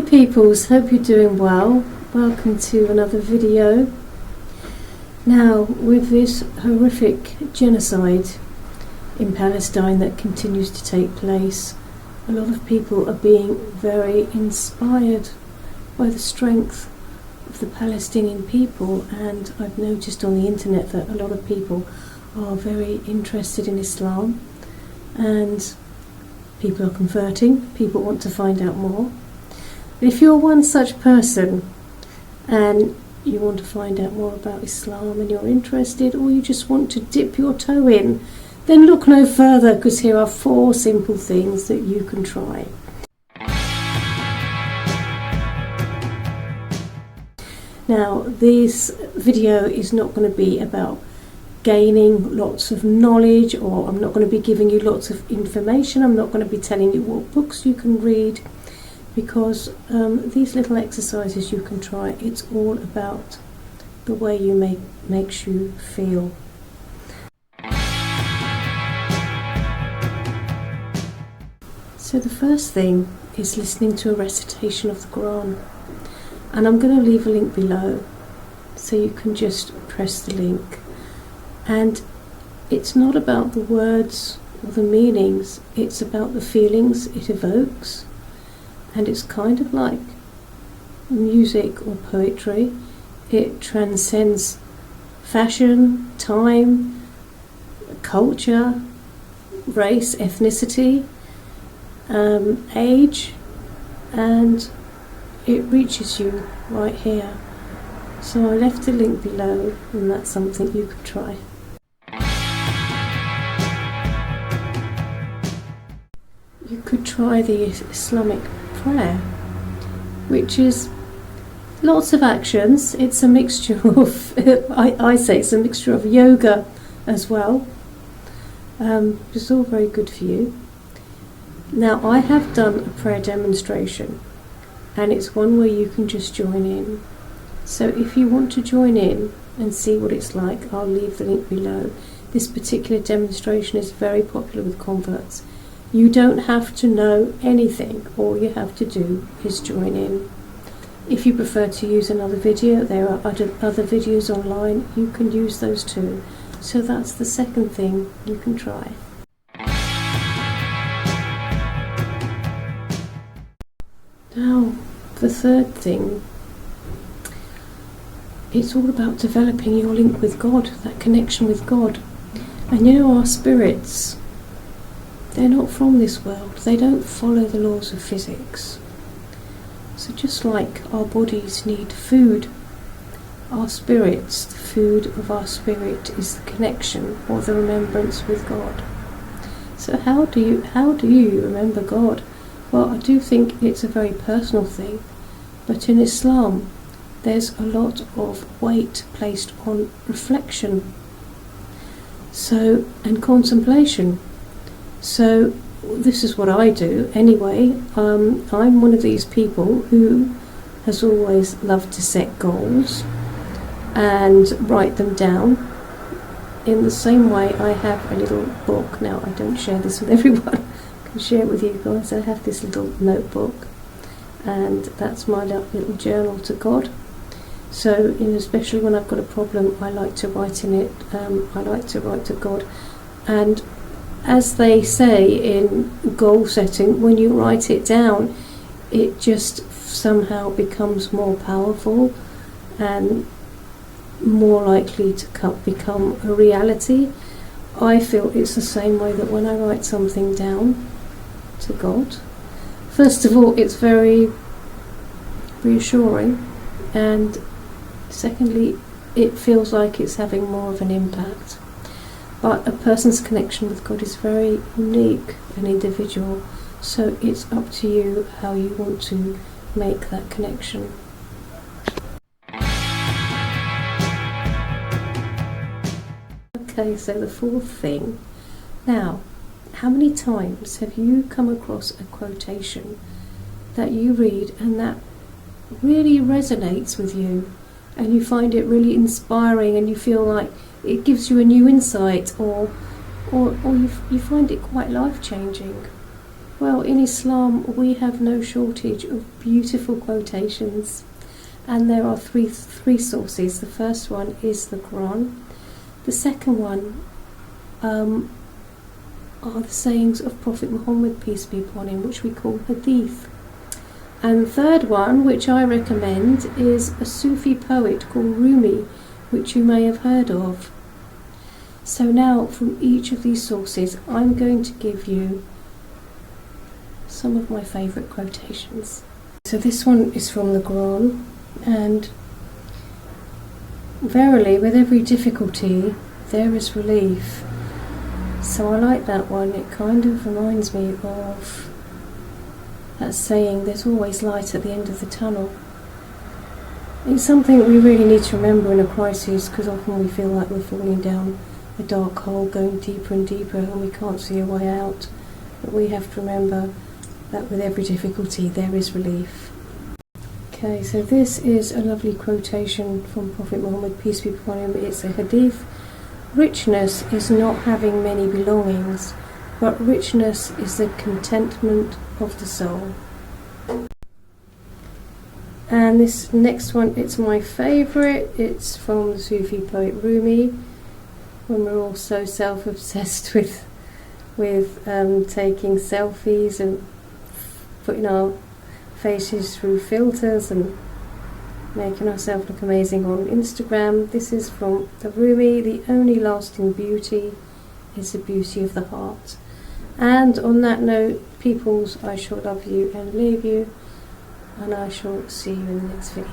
peoples, hope you're doing well. Welcome to another video. Now, with this horrific genocide in Palestine that continues to take place, a lot of people are being very inspired by the strength of the Palestinian people, and I've noticed on the internet that a lot of people are very interested in Islam, and people are converting, people want to find out more. If you're one such person and you want to find out more about Islam and you're interested, or you just want to dip your toe in, then look no further, because here are 4 simple things that you can try. Now, this video is not going to be about gaining lots of knowledge, or I'm not going to be giving you lots of information. I'm not going to be telling you what books you can read, because these little exercises you can try, it's all about the way you makes you feel. So the first thing is listening to a recitation of the Quran, and I'm going to leave a link below so you can just press the link. And it's not about the words or the meanings, it's about the feelings it evokes. And it's kind of like music or poetry. It transcends fashion, time, culture, race, ethnicity, age, and it reaches you right here. So I left a link below, and that's something you could try. You could try the Islamic prayer, which is lots of actions. It's a mixture of, I say it's a mixture of yoga as well. It's all very good for you. Now, I have done a prayer demonstration, and it's one where you can just join in. So if you want to join in and see what it's like, I'll leave the link below. This particular demonstration is very popular with converts. You don't have to know anything, all you have to do is join in. If you prefer to use another video, there are other videos online, you can use those too. So that's the second thing you can try. Now, the third thing, it's all about developing your link with God, that connection with God. And you know, our spirits, they're not from this world. They don't follow the laws of physics. So just like our bodies need food, our spirits, the food of our spirit is the connection or the remembrance with God. So how do you remember God? Well, I do think it's a very personal thing, but in Islam there's a lot of weight placed on reflection, and contemplation. So this is what I do anyway. I'm one of these people who has always loved to set goals and write them down. In the same way, I have a little book. Now, I don't share this with everyone. I can share it with you guys. I have this little notebook, and that's my little journal to God. So, especially when I've got a problem, I like to write in it. I like to write to God. And as they say in goal setting, when you write it down, it just somehow becomes more powerful and more likely to become a reality. I feel it's the same way that when I write something down to God, first of all, it's very reassuring, and secondly, it feels like it's having more of an impact. But a person's connection with God is very unique and individual, so it's up to you how you want to make that connection. Okay, so the fourth thing. Now, how many times have you come across a quotation that you read and that really resonates with you, and you find it really inspiring, and you feel like it gives you a new insight, or you find it quite life-changing? Well, in Islam we have no shortage of beautiful quotations, and there are three sources. The first one is the Quran. The second one are the sayings of Prophet Muhammad, peace be upon him, which we call hadith. And the third one, which I recommend, is a Sufi poet called Rumi, which you may have heard of. So now, from each of these sources, I'm going to give you some of my favourite quotations. So this one is from the Quran, and verily, with every difficulty, there is relief. So I like that one. It kind of reminds me of that saying, there's always light at the end of the tunnel. It's something that we really need to remember in a crisis, because often we feel like we're falling down a dark hole, going deeper and deeper, and we can't see a way out. But we have to remember that with every difficulty there is relief. Okay, so this is a lovely quotation from Prophet Muhammad, peace be upon him. It's a hadith. Richness is not having many belongings, but richness is the contentment of the soul. And this next one, it's my favourite. It's from the Sufi poet Rumi. When we're all so self-obsessed with taking selfies and putting our faces through filters and making ourselves look amazing on Instagram. This is from the Rumi. The only lasting beauty is the beauty of the heart. And on that note, peoples, I shall love you and leave you, and I shall see you in the next video.